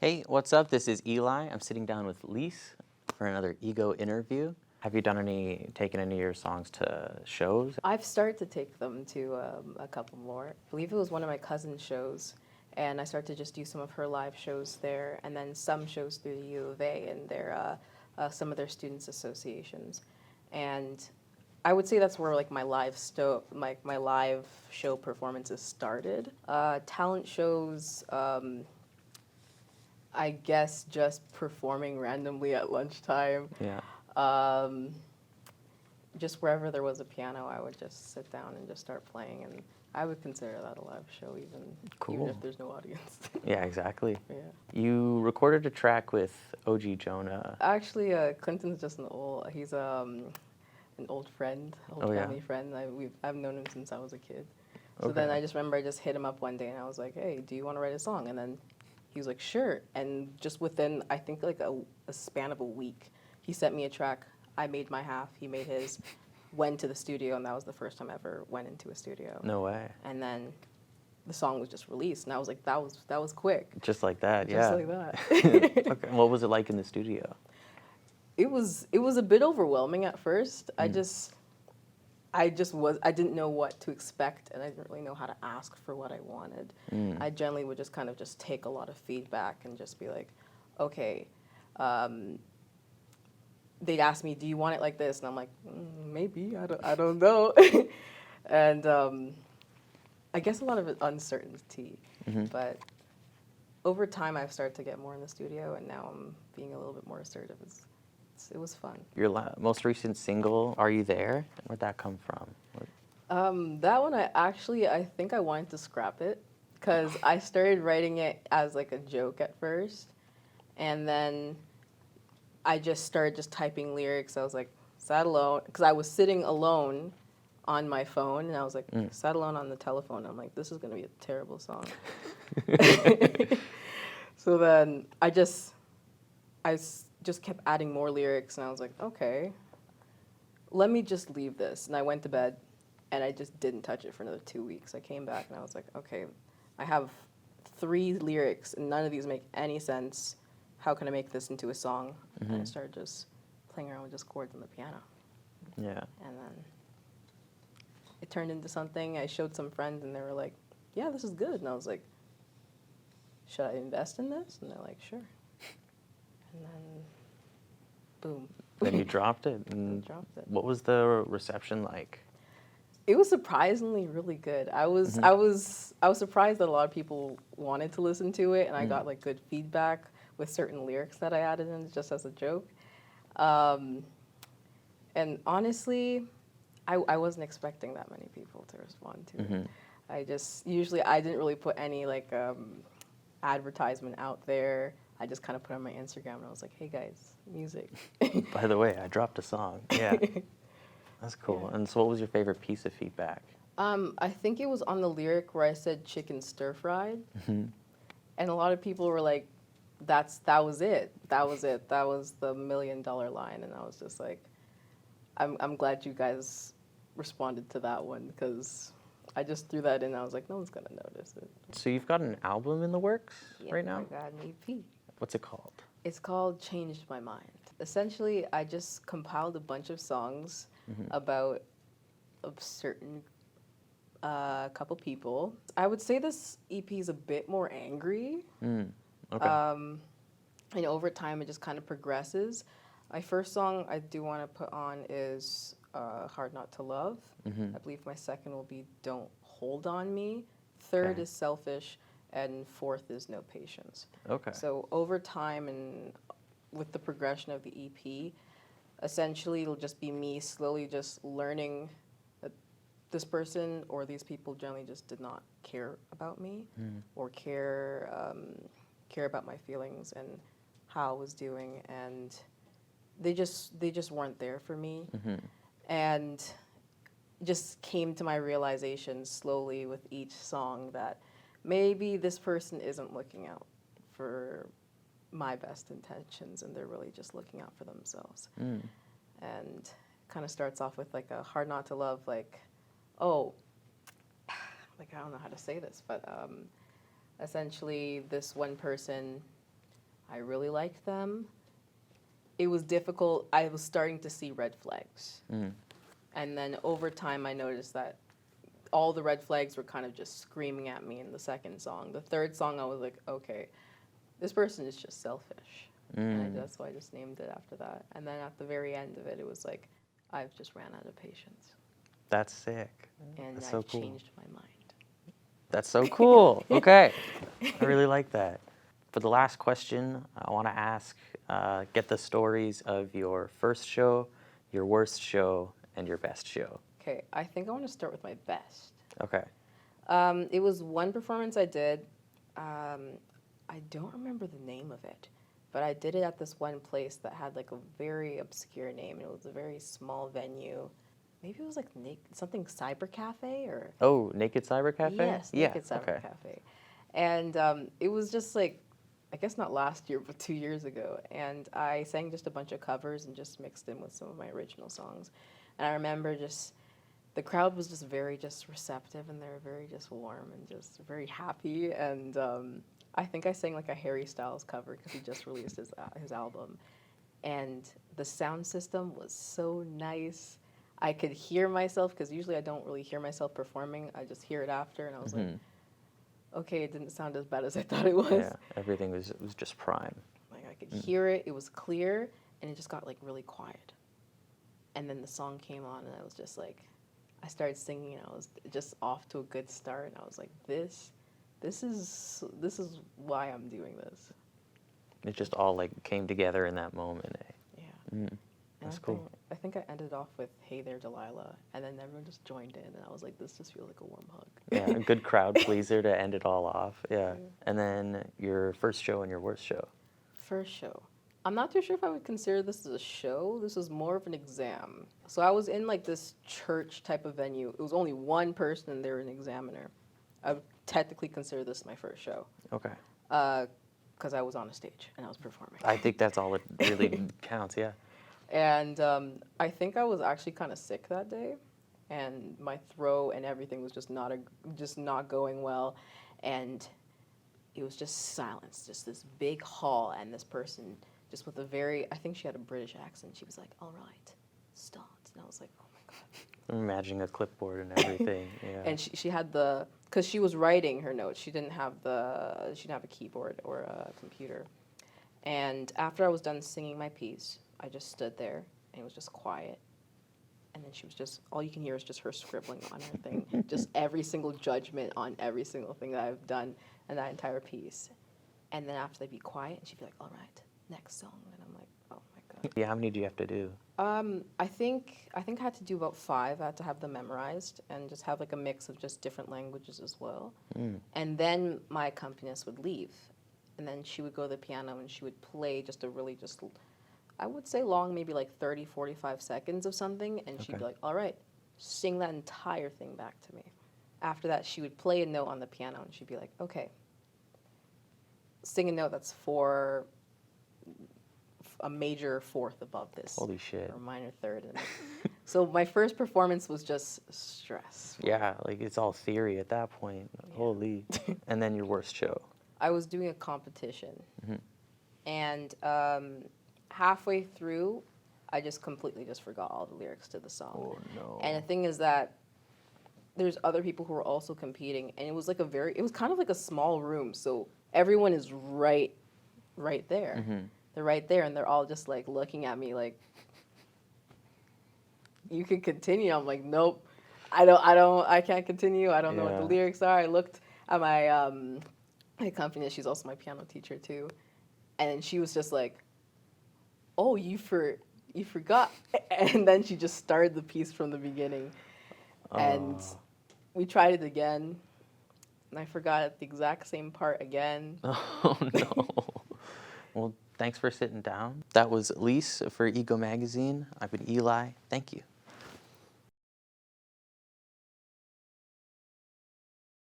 Hey, what's up? This is Eli. I'm sitting down with Lise for another ego interview. Have you taken any of your songs to shows? I've started to take them to a couple more. I believe it was one of my cousin's shows, and I started to just do some of her live shows there, and then some shows through the U of A and some of their students' associations. And I would say that's where like my live show performances started. Talent shows, I guess just performing randomly at lunchtime. Yeah. Just wherever there was a piano, I would just sit down and just start playing, and I would consider that a live show, even if there's no audience. Yeah, exactly. Yeah. You recorded a track with OG Jonah. Actually, Clinton's just he's an old friend, family friend. I've known him since I was a kid. So then I just remember I just hit him up one day, and I was like, hey, do you want to write a song? And then he was like, sure. And just within, I think, like a span of a week, he sent me a track. I made my half, he made his, went to the studio, and that was the first time I ever went into a studio. No way. And then the song was just released, and I was like, that was quick. Just like that, Just yeah. like that. Okay. What was it like in the studio? It was a bit overwhelming at first. I didn't know what to expect, and I didn't really know how to ask for what I wanted. I generally would just kind of just take a lot of feedback and just be like, okay, they'd ask me, do you want it like this? And I'm like, maybe, I don't know. And I guess a lot of it uncertainty. But over time, I've started to get more in the studio, and now I'm being a little bit more assertive. It was fun. Your most recent single, Are You There? Where'd that come from? That one, I think I wanted to scrap it, because I started writing it as like a joke at first, and then I just started typing lyrics. I was like, sat alone, because I was sitting alone on my phone, and I was like, sat alone on the telephone. I'm like, this is going to be a terrible song. So then I just kept adding more lyrics, and I was like, okay, let me just leave this. And I went to bed, and I just didn't touch it for another 2 weeks. I came back, and I was like, okay, I have 3 lyrics, and none of these make any sense. How can I make this into a song? And I started just playing around with just chords on the piano. Yeah. And then it turned into something. I showed some friends, and they were like, yeah, this is good. And I was like, should I invest in this? And they're like, sure. And then, boom. Then you dropped it. And dropped it. What was the reception like? It was surprisingly really good. I was surprised that a lot of people wanted to listen to it, and I got like good feedback with certain lyrics that I added in just as a joke. And honestly, I wasn't expecting that many people to respond to it. I didn't really put any like advertisement out there. I just kind of put on my Instagram, and I was like, hey guys, music. By the way, I dropped a song. Yeah. That's cool. Yeah. And so what was your favorite piece of feedback? I think it was on the lyric where I said chicken stir-fried. And a lot of people were like, that was it. That was it. That was the $1 million line. And I was just like, I'm glad you guys responded to that one, because I just threw that in, and I was like, no one's going to notice it. So you've got an album in the works right now? I got an EP. What's it called? It's called Changed My Mind. Essentially, I just compiled a bunch of songs about a certain couple people. I would say this EP is a bit more angry. Okay. And over time, it just kind of progresses. My first song I do want to put on is Hard Not to Love. I believe my second will be Don't Hold On Me. Third is Selfish. And fourth is No Patience. Okay. So over time and with the progression of the EP, essentially it'll just be me slowly just learning that this person or these people generally just did not care about me or care about my feelings and how I was doing, and they just weren't there for me. And just came to my realization slowly with each song that maybe this person isn't looking out for my best intentions, and they're really just looking out for themselves. And kind of starts off with like a hard not to love, like, oh, like I don't know how to say this, but essentially this one person I really liked them. It was difficult. I was starting to see red flags. And then over time, I noticed that all the red flags were kind of just screaming at me in the second song. The third song, I was like, okay, this person is just selfish. And that's why I just named it after that. And then at the very end of it, it was like, I've just ran out of patience. That's sick. And That's I've so cool. changed my mind. That's so cool. Okay. I really like that. For the last question, I want to ask, get the stories of your first show, your worst show, and your best show. Okay, I think I want to start with my best. Okay. It was one performance I did. I don't remember the name of it, but I did it at this one place that had like a very obscure name. It was a very small venue. Maybe it was like something Cyber Cafe or... Oh, Naked Cyber Cafe? Yes, Naked yeah, Cyber okay. Cafe. And it was just like, I guess not last year, but 2 years ago. And I sang just a bunch of covers and just mixed in with some of my original songs. And I remember just, the crowd was just very just receptive, and they were very just warm and just very happy. And I think I sang like a Harry Styles cover because he just released his album. And the sound system was so nice. I could hear myself, because usually I don't really hear myself performing. I just hear it after, and I was like, okay, it didn't sound as bad as I thought it was. Yeah, everything was just prime. Like I could hear it, it was clear, and it just got like really quiet. And then the song came on, and I was just like, I started singing, and I was just off to a good start, and I was like, this is why I'm doing this. It just all like came together in that moment. Eh? Yeah. That's cool. I think I ended off with "Hey There, Delilah," and then everyone just joined in, and I was like, "This just feels like a warm hug." Yeah, a good crowd pleaser to end it all off. Yeah. And then your first show and your worst show. First show. I'm not too sure if I would consider this as a show. This was more of an exam. So I was in like this church type of venue. It was only one person, and they were an examiner. I would technically consider this my first show. Okay. Because I was on a stage and I was performing. I think that's all it really counts. Yeah. And I think I was actually kind of sick that day, and my throat and everything was just not going well, and it was just silence, just this big hall, and this person just with I think she had a British accent. She was like, "All right, start," and I was like, "Oh my god." I'm imagining a clipboard and everything. Yeah. And she had because she was writing her notes. She didn't have a keyboard or a computer. And after I was done singing my piece, I just stood there, and it was just quiet. And then she was just, all you can hear is just her scribbling on her thing, just every single judgment on every single thing that I've done in that entire piece. And then after they'd be quiet, and she'd be like, "All right, next song." And I'm like, oh my god. Yeah, how many do you have to do? I think I had to do about 5. I had to have them memorized and just have like a mix of just different languages as well. And then my accompanist would leave, and then she would go to the piano and she would play just a really I would say long, maybe like 30, 45 seconds of something, and she'd be like, "All right, sing that entire thing back to me." After that, she would play a note on the piano, and she'd be like, "Okay, sing a note that's for a major fourth above this." Holy shit. Or a minor third. And so my first performance was just stress. Yeah, like it's all theory at that point. Yeah. Holy. And then your worst show. I was doing a competition, and halfway through, I just completely just forgot all the lyrics to the song. Oh no. And the thing is that there's other people who were also competing, and it was like it was kind of like a small room, so everyone is right there. They're right there, and they're all just like looking at me like, "You can continue." I'm like, "Nope, I can't continue. I don't know what the lyrics are." I looked at my accompanist. She's also my piano teacher too, and she was just like, "Oh, you forgot," and then she just started the piece from the beginning, and we tried it again, and I forgot the exact same part again. Oh no. Well, thanks for sitting down. That was Lise for Ego Magazine. I've been Eli. Thank you.